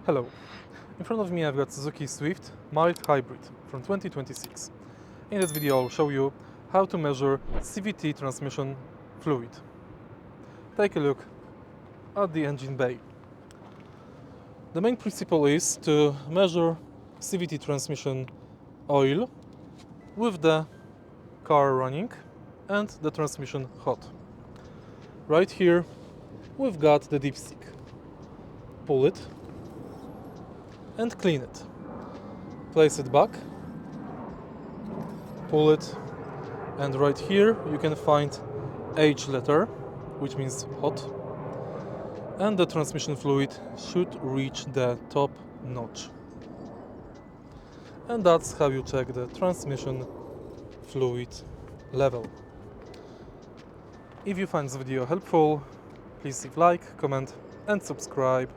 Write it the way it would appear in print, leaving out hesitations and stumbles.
Hello, in front of me I've got Suzuki Swift mild hybrid from 2026. In this video I'll show you how to measure CVT transmission fluid. Take a look at the engine bay. The main principle is to measure CVT transmission oil with the car running and the transmission hot. Right here we've got the dipstick. Pull it and clean it. Place it back, pull it, and right here you can find H letter, which means hot, and the transmission fluid should reach the top notch. And that's how you check the transmission fluid level. If you find this video helpful, please leave like, comment and subscribe.